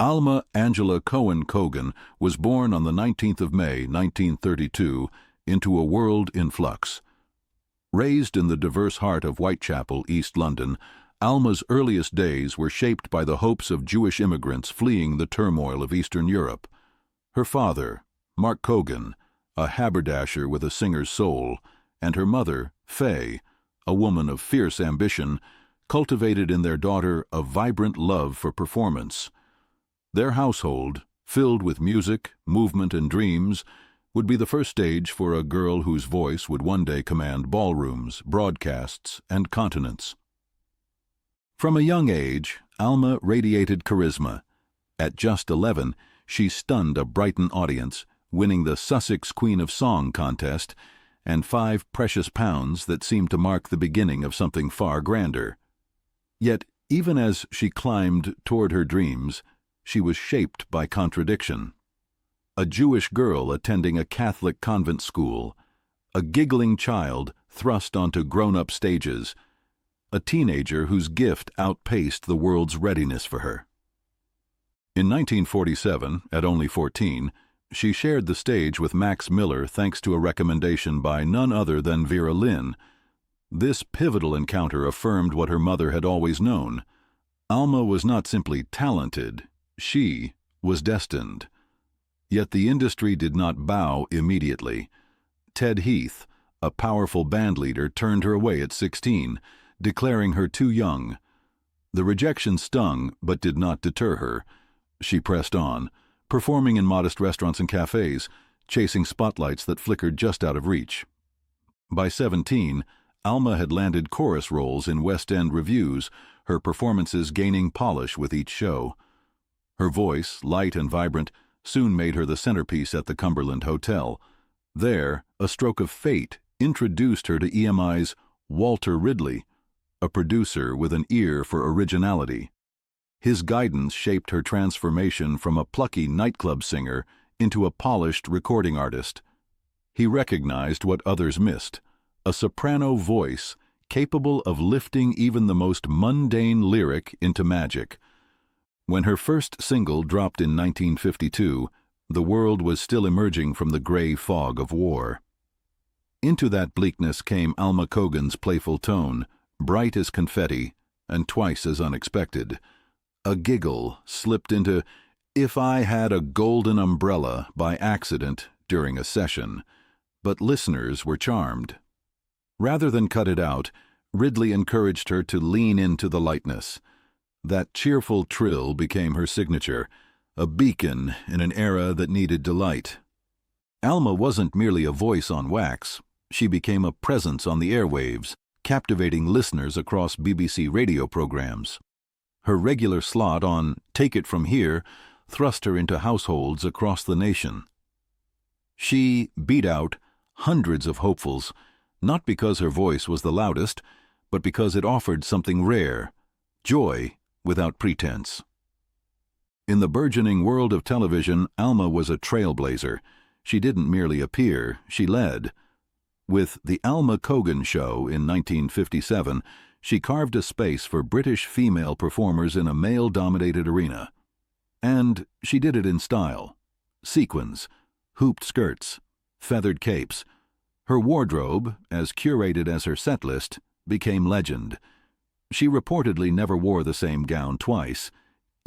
Alma Angela Cogan was born on the 19th of May, 1932, into a world in flux. Raised in the diverse heart of Whitechapel, East London, Alma's earliest days were shaped by the hopes of Jewish immigrants fleeing the turmoil of Eastern Europe. Her father, Mark Cogan, a haberdasher with a singer's soul, and her mother, Fay, a woman of fierce ambition, cultivated in their daughter a vibrant love for performance. Their household, filled with music, movement, and dreams, would be the first stage for a girl whose voice would one day command ballrooms, broadcasts, and continents. From a young age, Alma radiated charisma. At just 11, she stunned a Brighton audience, winning the Sussex Queen of Song contest and 5 precious pounds that seemed to mark the beginning of something far grander. Yet, even as she climbed toward her dreams, she was shaped by contradiction. A Jewish girl attending a Catholic convent school, a giggling child thrust onto grown-up stages, a teenager whose gift outpaced the world's readiness for her. In 1947, at only 14, she shared the stage with Max Miller thanks to a recommendation by none other than Vera Lynn. This pivotal encounter affirmed what her mother had always known. Alma was not simply talented, she was destined. Yet the industry did not bow immediately. Ted Heath, a powerful bandleader, turned her away at 16, declaring her too young. The rejection stung, but did not deter her. She pressed on, performing in modest restaurants and cafes, chasing spotlights that flickered just out of reach. By 17, Alma had landed chorus roles in West End revues, her performances gaining polish with each show. Her voice, light and vibrant, soon made her the centerpiece at the Cumberland Hotel. There, a stroke of fate introduced her to EMI's Walter Ridley, a producer with an ear for originality. His guidance shaped her transformation from a plucky nightclub singer into a polished recording artist. He recognized what others missed, a soprano voice capable of lifting even the most mundane lyric into magic. When her first single dropped in 1952, the world was still emerging from the gray fog of war. Into that bleakness came Alma Cogan's playful tone, bright as confetti and twice as unexpected. A giggle slipped into "If I Had a Golden Umbrella" by accident during a session, but listeners were charmed. Rather than cut it out, Ridley encouraged her to lean into the lightness. That cheerful trill became her signature, a beacon in an era that needed delight. Alma wasn't merely a voice on wax. She became a presence on the airwaves, captivating listeners across BBC radio programs. Her regular slot on Take It From Here thrust her into households across the nation. She beat out hundreds of hopefuls, not because her voice was the loudest, but because it offered something rare, joy without pretense. In the burgeoning world of television, Alma was a trailblazer. She didn't merely appear, she led. With The Alma Cogan Show in 1957, she carved a space for British female performers in a male-dominated arena. And she did it in style. Sequins, hooped skirts, feathered capes. Her wardrobe, as curated as her setlist, became legend. She reportedly never wore the same gown twice,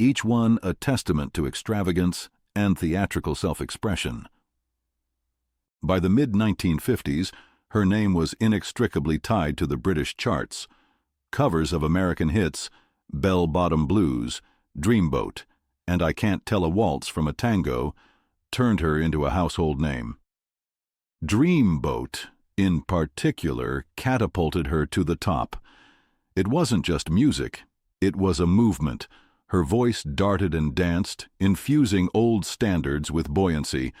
each one a testament to extravagance and theatrical self-expression. By the mid-1950s, her name was inextricably tied to the British charts. Covers of American hits, Bell Bottom Blues, Dreamboat, and I Can't Tell a Waltz from a Tango turned her into a household name. Dreamboat, in particular, catapulted her to the top. It wasn't just music, it was a movement. Her voice darted and danced, infusing old standards with buoyancy,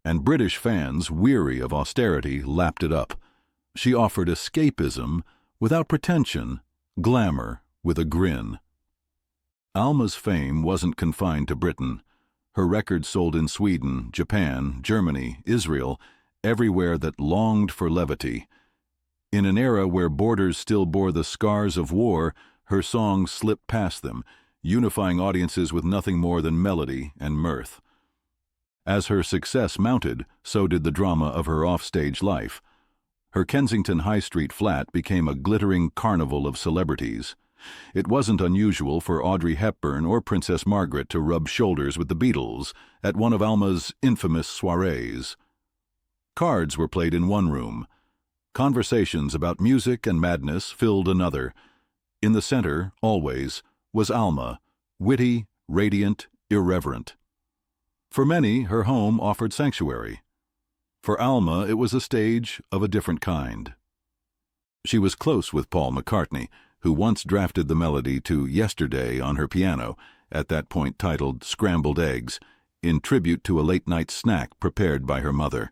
and British fans, weary of austerity, lapped it up. She offered escapism without pretension, glamour with a grin. Alma's fame wasn't confined to Britain. Her records sold in Sweden, Japan, Germany, Israel, everywhere that longed for levity. In an era where borders still bore the scars of war, her songs slipped past them, unifying audiences with nothing more than melody and mirth. As her success mounted, so did the drama of her offstage life. Her Kensington High Street flat became a glittering carnival of celebrities. It wasn't unusual for Audrey Hepburn or Princess Margaret to rub shoulders with the Beatles at one of Alma's infamous soirees. Cards were played in one room. Conversations about music and madness filled another. In the center, always, was Alma, witty, radiant, irreverent. For many, her home offered sanctuary. For Alma, it was a stage of a different kind. She was close with Paul McCartney, who once drafted the melody to Yesterday on her piano, at that point titled Scrambled Eggs, in tribute to a late-night snack prepared by her mother.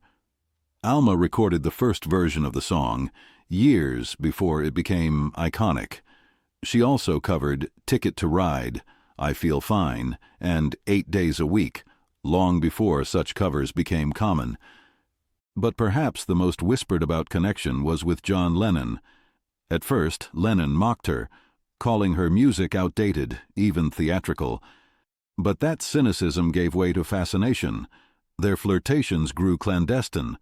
Alma recorded the first version of the song years before it became iconic. She also covered Ticket to Ride, I Feel Fine, and 8 Days a Week, long before such covers became common. But perhaps the most whispered about connection was with John Lennon. At first, Lennon mocked her, calling her music outdated, even theatrical. But that cynicism gave way to fascination. Their flirtations grew clandestine.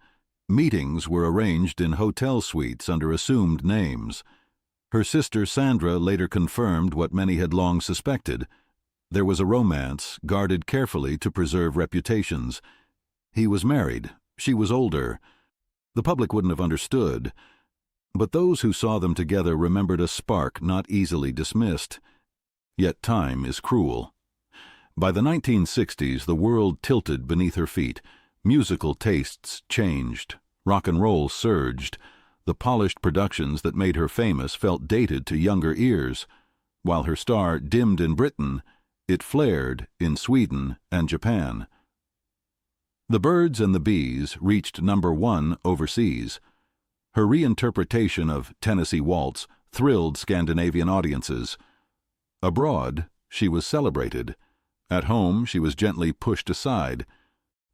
Meetings were arranged in hotel suites under assumed names. Her sister Sandra later confirmed what many had long suspected. There was a romance, guarded carefully to preserve reputations. He was married. She was older. The public wouldn't have understood. But those who saw them together remembered a spark not easily dismissed. Yet time is cruel. By the 1960s, the world tilted beneath her feet. Musical tastes changed. Rock and roll surged. The polished productions that made her famous felt dated to younger ears. While her star dimmed in Britain, it flared in Sweden and Japan. The Birds and the Bees reached #1 overseas. Her reinterpretation of Tennessee Waltz thrilled Scandinavian audiences. Abroad, she was celebrated. At home, she was gently pushed aside.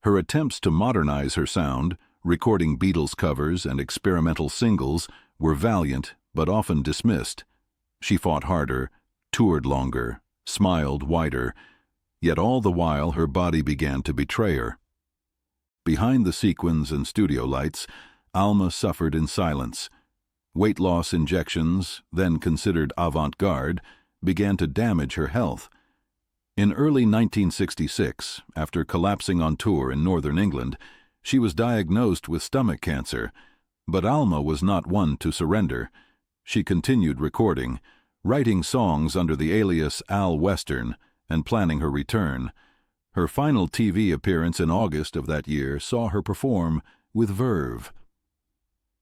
Her attempts to modernize her sound, recording Beatles covers and experimental singles, were valiant but often dismissed. She fought harder, toured longer, smiled wider, yet all the while her body began to betray her. Behind the sequins and studio lights, Alma suffered in silence. Weight loss injections, then considered avant-garde, began to damage her health. In early 1966, after collapsing on tour in northern England, she was diagnosed with stomach cancer, but Alma was not one to surrender. She continued recording, writing songs under the alias Al Western, and planning her return. Her final TV appearance in August of that year saw her perform with verve.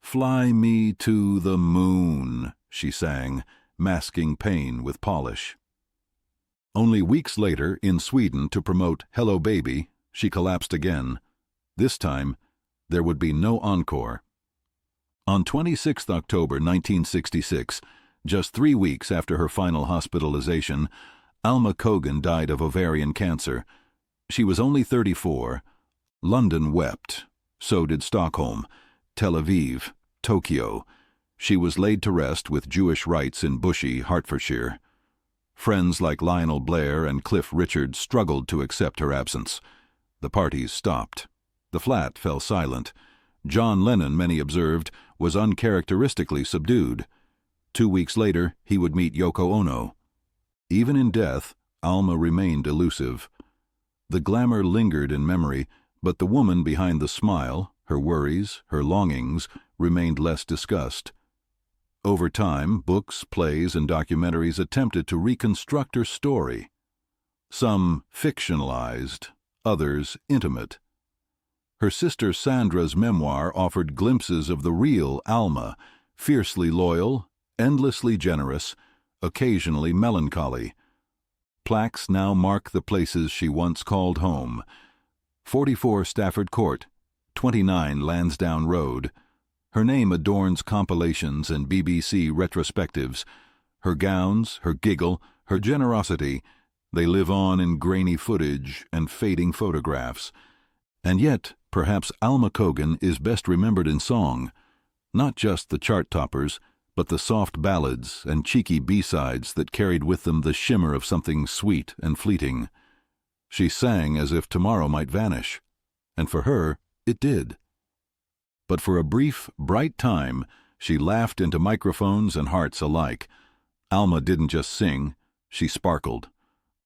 "Fly me to the moon," she sang, masking pain with polish. Only weeks later, in Sweden, to promote Hello Baby, she collapsed again. This time, there would be no encore. On 26 October 1966, just 3 weeks after her final hospitalization, Alma Cogan died of ovarian cancer. She was only 34. London wept. So did Stockholm, Tel Aviv, Tokyo. She was laid to rest with Jewish rites in Bushey, Hertfordshire. Friends like Lionel Blair and Cliff Richard struggled to accept her absence. The parties stopped. The flat fell silent. John Lennon, many observed, was uncharacteristically subdued. 2 weeks later, he would meet Yoko Ono. Even in death, Alma remained elusive. The glamour lingered in memory, but the woman behind the smile, her worries, her longings, remained less discussed. Over time, books, plays, and documentaries attempted to reconstruct her story. Some fictionalized, others intimate. Her sister Sandra's memoir offered glimpses of the real Alma, fiercely loyal, endlessly generous, occasionally melancholy. Plaques now mark the places she once called home. 44 Stafford Court, 29 Lansdowne Road. Her name adorns compilations and BBC retrospectives. Her gowns, her giggle, her generosity, they live on in grainy footage and fading photographs. And yet, perhaps Alma Cogan is best remembered in song. Not just the chart toppers, but the soft ballads and cheeky B-sides that carried with them the shimmer of something sweet and fleeting. She sang as if tomorrow might vanish, and for her it did. But for a brief, bright time, she laughed into microphones and hearts alike. Alma didn't just sing, she sparkled.